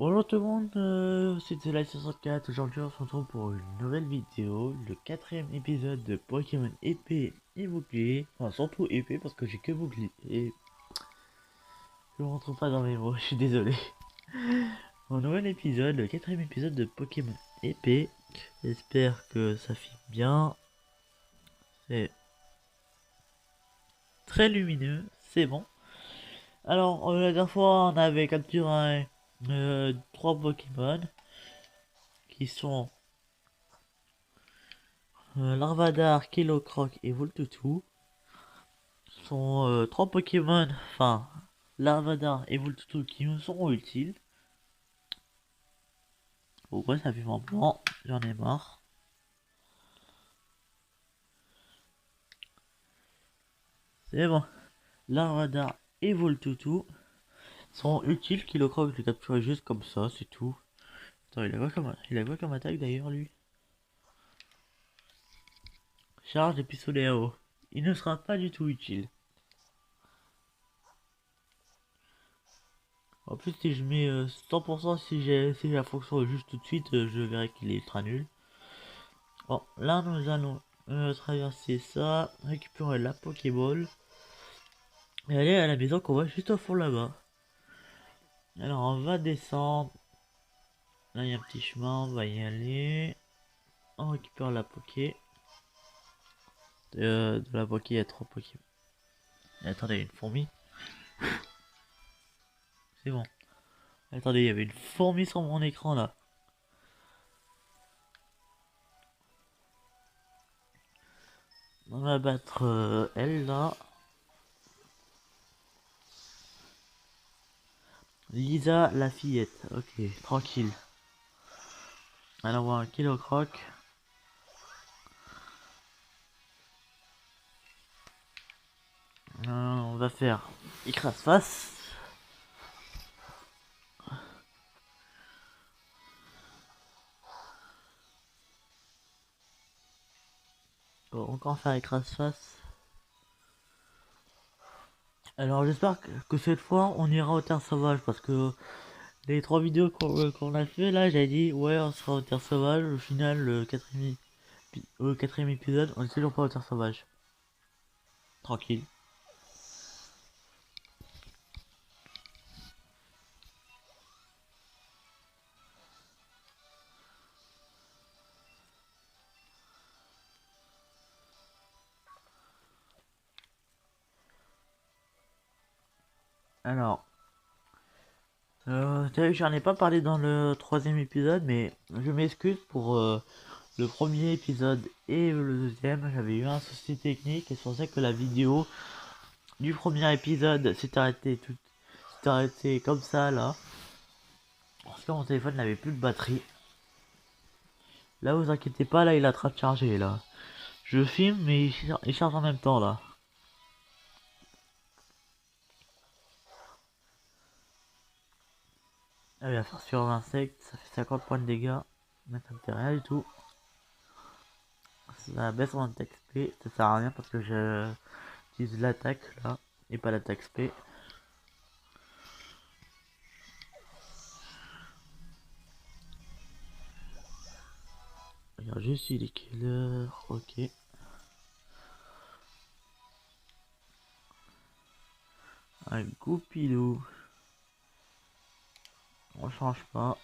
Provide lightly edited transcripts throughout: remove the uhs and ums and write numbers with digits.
Bonjour tout le monde, c'était la 64. Aujourd'hui on se retrouve pour une nouvelle vidéo, le quatrième épisode de Pokémon épée et bouclier. Enfin surtout épée parce que j'ai que bouclier. Et je me retrouve pas dans mes mots, je suis désolé. Mon nouvel épisode, le quatrième épisode de Pokémon épée. J'espère que ça filme bien. C'est très lumineux, c'est bon. Alors la dernière fois on avait capturé 3 Pokémon qui sont Larvadar, Kilocroc et Voltoutou. Ce sont 3 Pokémon, enfin Larvadar et Voltoutou qui nous sont utiles. Pourquoi ça fait mon plan? J'en ai marre. C'est bon. Larvadar et Voltoutou sont utiles. Kilocroc, je l'ai capturé juste comme ça, c'est tout. Attends, il a quoi comme attaque d'ailleurs lui? Charge et pistolet à eau. Il ne sera pas du tout utile. En plus, si je mets 100%, si la fonction juste tout de suite, je verrai qu'il est ultra nul. Bon, là nous allons traverser ça, récupérer la Pokéball et aller à la maison qu'on voit juste au fond là-bas. Alors on va descendre. Là il y a un petit chemin, on va y aller. On récupère la Poké. De la Poké, il y a 3 Pokémon. Attendez, il y a une fourmi. C'est bon. Attendez, il y avait une fourmi sur mon écran là. On va battre elle là. Lisa la fillette. Ok, tranquille. Alors on va un Kilocroc. On va faire écrase face. Bon, encore faire écrase face. Alors j'espère que cette fois on ira aux terres sauvages parce que les 3 vidéos qu'on a fait là, j'ai dit ouais on sera aux terres sauvages. Au final le quatrième épisode on est toujours pas aux terres sauvages. Tranquille. Alors t'as vu, j'en ai pas parlé dans le troisième épisode mais je m'excuse pour le premier épisode et le deuxième. J'avais eu un souci technique et c'est pour ça que la vidéo du premier épisode s'est arrêtée comme ça là. Parce que mon téléphone n'avait plus de batterie. Là, vous inquiétez pas, là, il est en train de charger, là. Je filme, mais il charge en même temps, là. Ah, il va faire sur insecte, ça fait 50 points de dégâts. Mais ça me fait rien du tout. Ça baisse mon attaque SP, ça sert à rien parce que j'utilise l'attaque, là, et pas l'attaque SP. Regarde juste, il est quelle heure? Ok. Un goupilou. On change pas.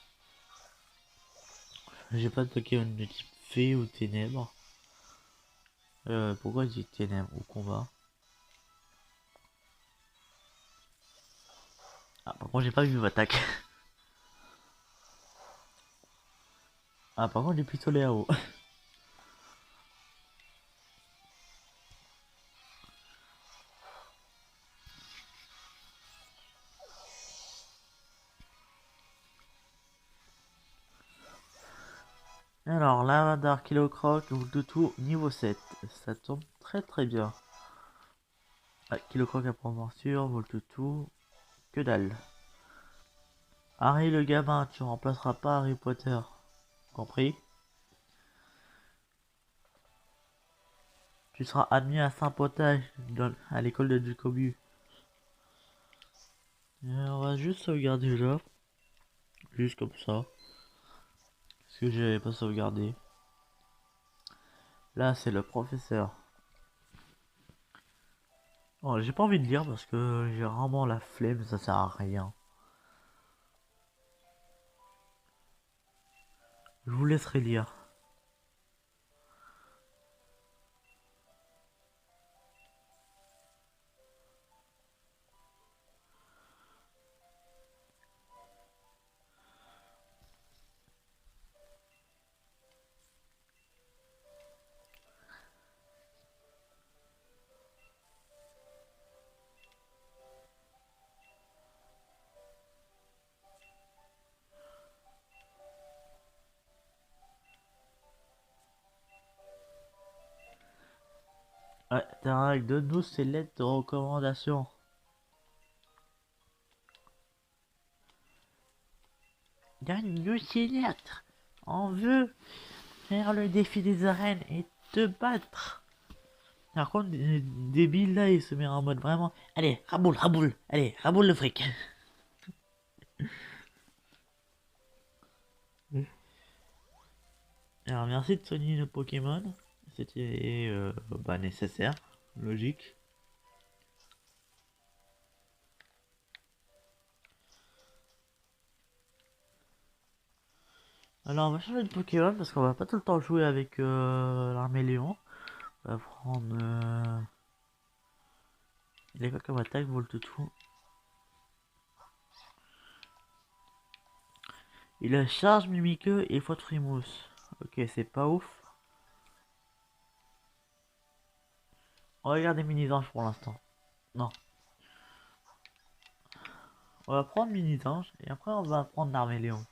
J'ai pas de Pokémon de type fée ou ténèbres. Pourquoi je dis ténèbres au combat? Ah, par contre, j'ai pas vu attaque. Ah, par contre, j'ai pistolet à eau. Alors, Lavandar, Kilocroc, tout niveau 7. Ça tombe très très bien. Ah, Kilocroc à prendre morsure, Voltoutou, que dalle. Harry le gamin, tu remplaceras pas Harry Potter. Compris? Tu seras admis à Saint-Potage, à l'école de Ducobu. On va juste sauvegarder là. juste comme ça. Parce que j'avais pas sauvegardé. Là, c'est le professeur. Oh, j'ai pas envie de lire parce que j'ai vraiment la flemme, ça sert à rien. Je vous laisserai lire. Ouais, Tarek, donne-nous ces lettres de recommandation. Donne-nous ces lettres. On veut faire le défi des arènes et te battre. Par contre, débile là, il se met en mode vraiment. Allez, raboule, raboule. Allez, raboule le fric. Alors, merci de soigner nos Pokémon. C'était nécessaire, logique. Alors, on va changer de Pokémon parce qu'on va pas tout le temps jouer avec l'armée Léon. On va prendre. Il est quoi comme attaque, Voltoutou? Il a charge Mimiqueux et faute Frimousse. Ok, c'est pas ouf. On va garder Mini-Ange pour l'instant. Non. On va prendre Mini-Ange et après on va prendre l'armée Léon.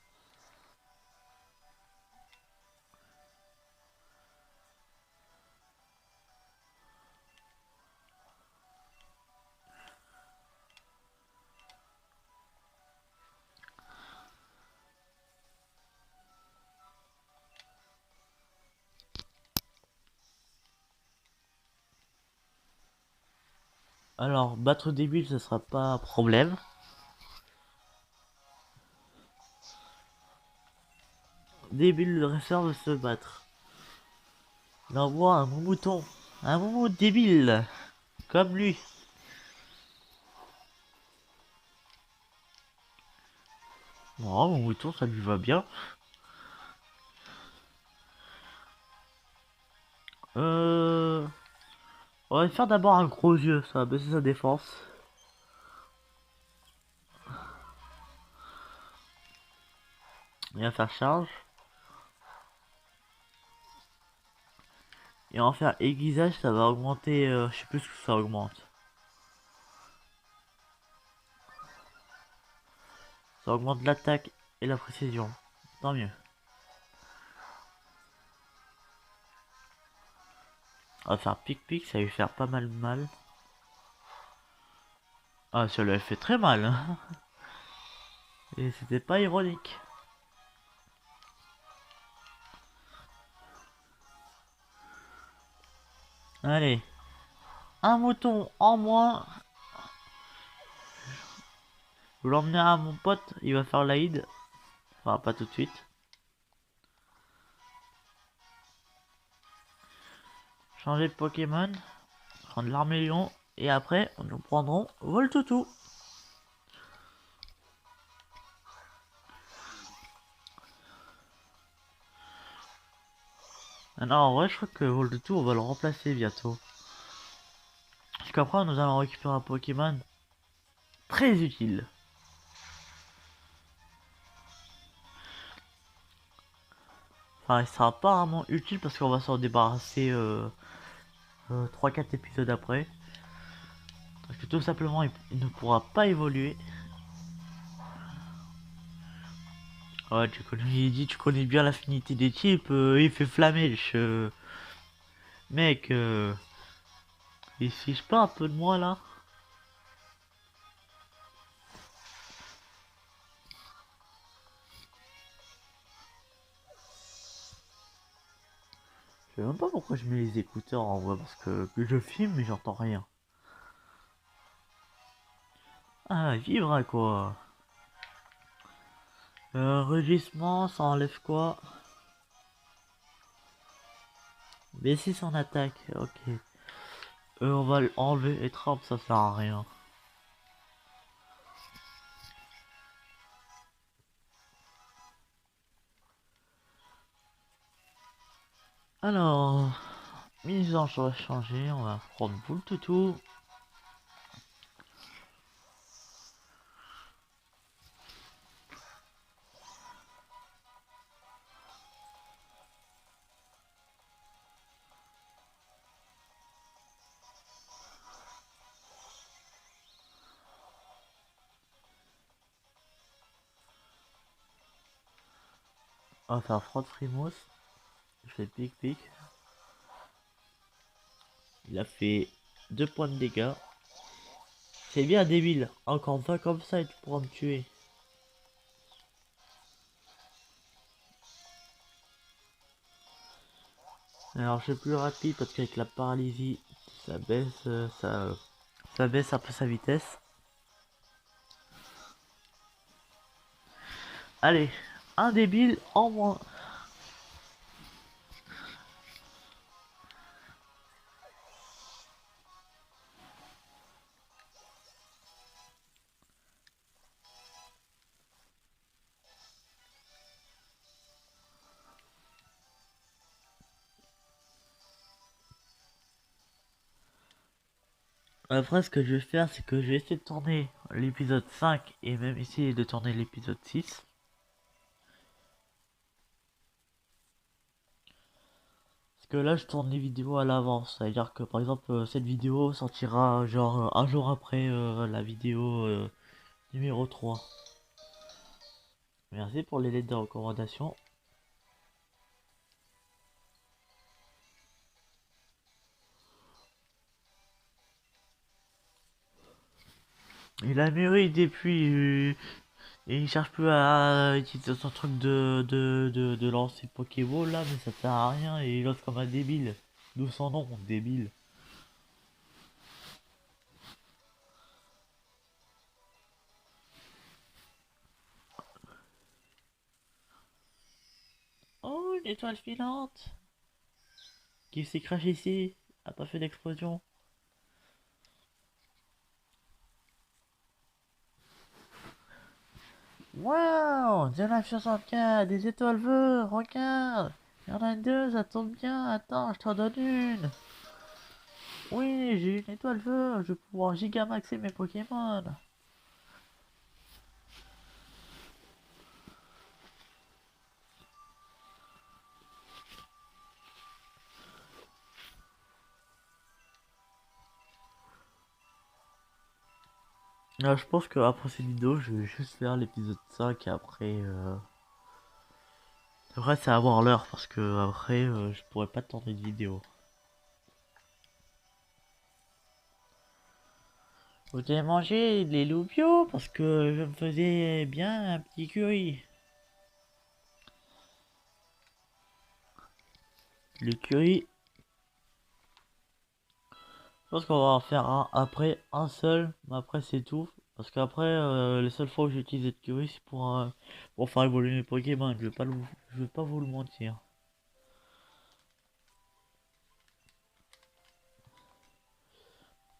Alors, battre débile, ce sera pas un problème. Débile, le dresseur veut se battre. Il envoie un mouton. Un mouton débile. Comme lui. Non, mon mouton, ça lui va bien. On va faire d'abord un gros yeux, ça va baisser sa défense. Il va faire charge. Et on va faire aiguisage, ça va augmenter, je sais plus ce que ça augmente. Ça augmente l'attaque et la précision. Tant mieux. On va faire pic-pic, ça va lui faire pas mal mal. Ah, ça lui a fait très mal. Hein. Et c'était pas ironique. Allez. Un mouton en moins. Je vais l'emmener à mon pote, il va faire l'Aïd. Enfin, pas tout de suite. Changer de Pokémon. Prendre l'Armélion. Et après, nous prendrons Voltoutou. Alors, en vrai, je crois que Voltoutou, on va le remplacer bientôt. Parce qu'après, nous allons récupérer un Pokémon très utile. Enfin, il sera pas vraiment utile parce qu'on va s'en débarrasser 3-4 épisodes après. Parce que tout simplement, il ne pourra pas évoluer. Ouais, il dit, tu connais bien l'affinité des types, il fait flamèche. Mec, il se fiche pas un peu de moi là. Je sais même pas pourquoi je mets les écouteurs en vrai, parce que je filme mais j'entends rien. Ah, vivre quoi. Rugissement, ça enlève quoi? Baisser son attaque, ok. On va enlever les trappes, ça sert à rien. Alors, mise en choix changer, on va prendre boule toutou. On va faire frotte frimousse. Je fais pic pic. Il a fait 2 points de dégâts. C'est bien débile. Encore pas comme ça et tu pourras me tuer. Alors je suis plus rapide parce qu'avec la paralysie, ça baisse, ça baisse un peu sa vitesse. Allez, un débile en moins. Après, ce que je vais faire, c'est que je vais essayer de tourner l'épisode 5 et même essayer de tourner l'épisode 6. Parce que là, je tourne les vidéos à l'avance. C'est-à-dire que, par exemple, cette vidéo sortira genre un jour après la vidéo numéro 3. Merci pour les lettres de recommandation. Il a mûri depuis et il cherche plus à utiliser son truc de lancer Pokéball là, mais ça sert à rien et il lance comme un débile. D'où son nom, débile. Oh, une étoile filante qui s'est craché ici, a pas fait d'explosion. Waouh, de la 64, des étoiles bleues, regarde. Il y en a deux, ça tombe bien. Attends, je t'en donne une. Oui, j'ai une étoile bleue, je vais pouvoir gigamaxer mes Pokémon. Je pense que après cette vidéo, je vais juste faire l'épisode 5 et après... Après, c'est à voir l'heure parce que après, je pourrais pas tourner de vidéo. Vous avez mangé les loups bio parce que je me faisais bien un petit curry. Le curry, je pense qu'on va en faire un après, un seul, mais après c'est tout. Parce qu'après, les seules fois où j'utilise le curry, c'est pour faire évoluer mes Pokémon. Je vais pas vous le mentir.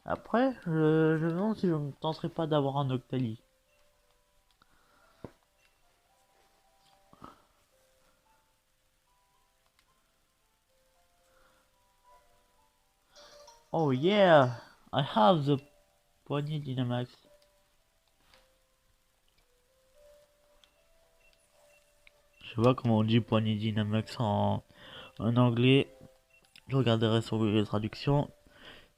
Après, je me demande si je ne tenterai pas d'avoir un Octali. Oh yeah, I have the poignée Dynamax. Je sais pas comment on dit poignée Dynamax en anglais. Je regarderai sur Google Traduction.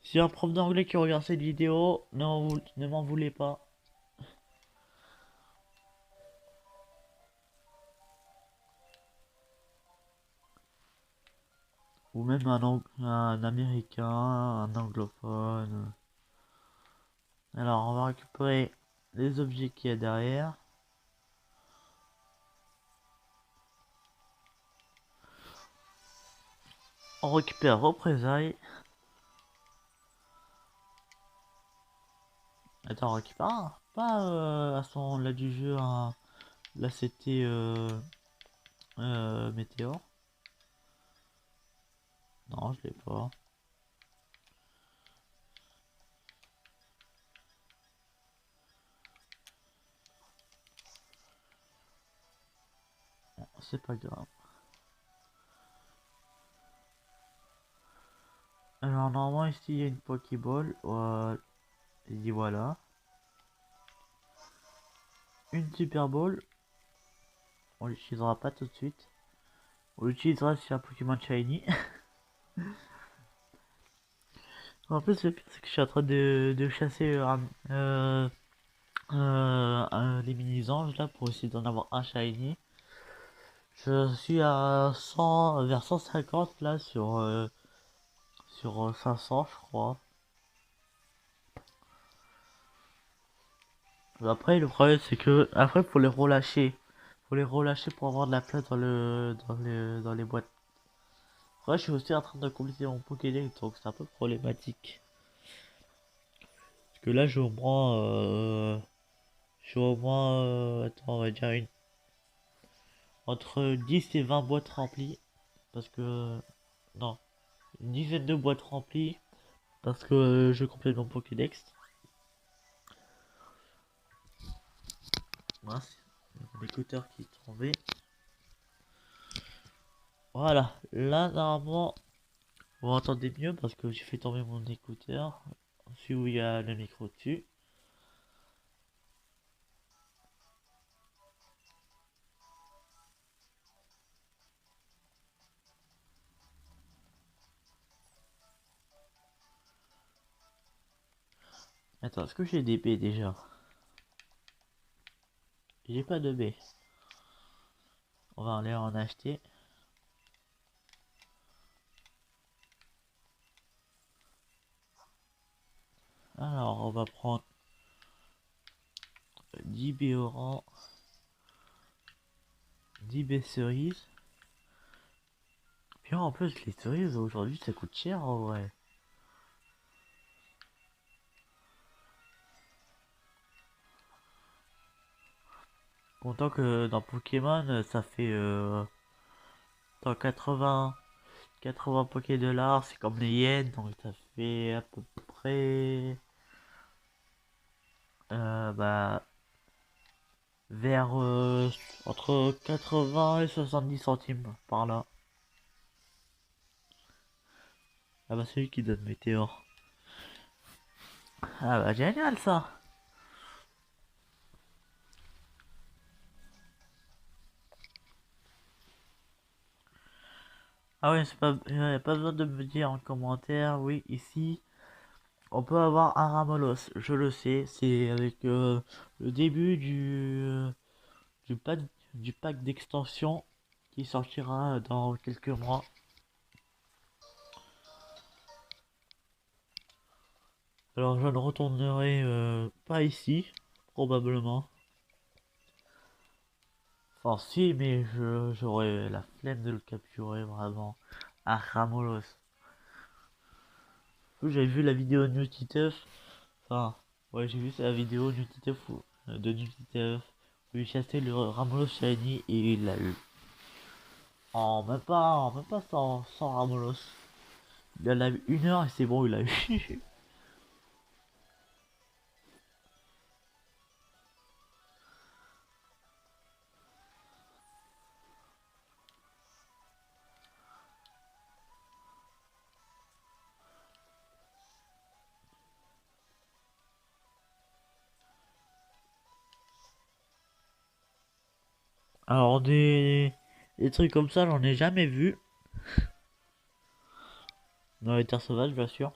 Si y a un prof d'anglais qui regarde cette vidéo, ne m'en voulez pas. Ou même un américain, un anglophone. Alors, on va récupérer les objets qu'il y a derrière. On récupère représailles. Attends, on récupère pas à son là du jeu Là c'était Météor. Non, je l'ai pas. Bon, c'est pas grave. Alors normalement ici il y a une Pokéball. Et dit voilà. Une Super Ball. On l'utilisera pas tout de suite. On l'utilisera sur un Pokémon Shiny. En plus le pire c'est que je suis en train de chasser les mini-anges là pour essayer d'en avoir un Shiny. Je suis à 100, vers 150 là sur 500 je crois. Après le problème c'est que après faut les relâcher. Faut les relâcher pour avoir de la place dans les boîtes. Après je suis aussi en train de compléter mon Pokédex donc c'est un peu problématique. Parce que là j'ai au moins attends on va dire entre 10 et 20 boîtes remplies. Parce que non, une dizaine de boîtes remplies. Parce que je complète mon Pokédex. Mince, mon écouteur qui est tombé. Voilà, là normalement vous m'entendez mieux parce que j'ai fait tomber mon écouteur. Celui où il y a le micro dessus. Attends, est-ce que j'ai des baies déjà? J'ai pas de baies. On va aller en acheter. Alors, on va prendre 10 baies orange, 10 baies cerises. Puis en plus, les cerises aujourd'hui ça coûte cher en vrai. Content que dans Pokémon, ça fait dans 80 Poké-Dollars, c'est comme les yens, donc ça fait à peu près bah, vers entre 80 et 70 centimes par là. Ah bah c'est lui qui donne Météor. Ah bah génial ça. Ah ouais, c'est pas, pas besoin de me dire en commentaire, oui, ici, on peut avoir un Ramolos, je le sais, c'est avec le début du pack, du pack d'extension qui sortira dans quelques mois. Alors je ne retournerai pas ici, probablement. Enfin si, mais j'aurais la flemme de le capturer vraiment. Un Ramolos. J'avais vu la vidéo de Newtiteuf. Enfin, ouais, j'ai vu la vidéo de Newtiteuf où il chassait le Ramolos Shiny et il l'a eu. En même pas 100 Ramolos. Il en a eu 1 heure et c'est bon, il l'a eu. Alors des trucs comme ça, j'en ai jamais vu dans les terres sauvages, bien sûr.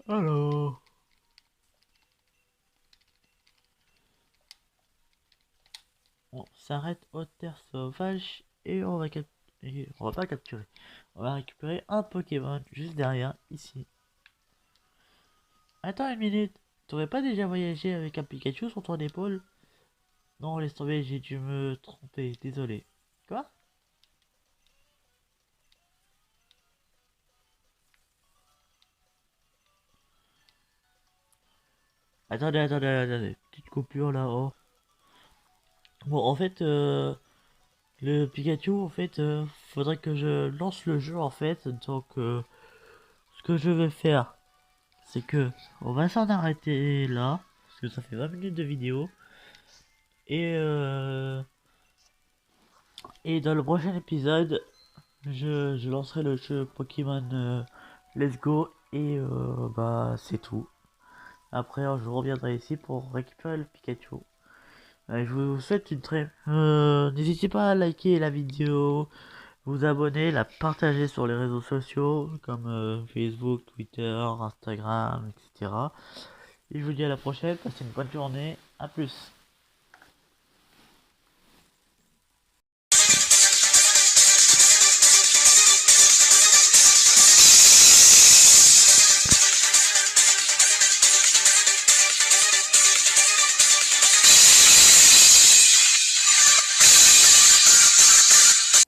Alors, on s'arrête aux terres sauvages et on va pas capturer. On va récupérer un Pokémon juste derrière, ici. Attends une minute, t'aurais pas déjà voyagé avec un Pikachu sur ton épaule? Non, laisse tomber, j'ai dû me tromper, désolé. Quoi? Attendez, petite coupure là, oh. Bon, en fait, le Pikachu, en fait, faudrait que je lance le jeu, en fait, donc ce que je vais faire, c'est que on va s'en arrêter là, parce que ça fait 20 minutes de vidéo, et, euh, et dans le prochain épisode, je lancerai le jeu Pokémon Let's Go, et bah c'est tout. Après, je reviendrai ici pour récupérer le Pikachu. Je vous souhaite une très... n'hésitez pas à liker la vidéo, vous abonner, la partager sur les réseaux sociaux comme Facebook, Twitter, Instagram, etc. Et je vous dis à la prochaine, passez une bonne journée, à plus.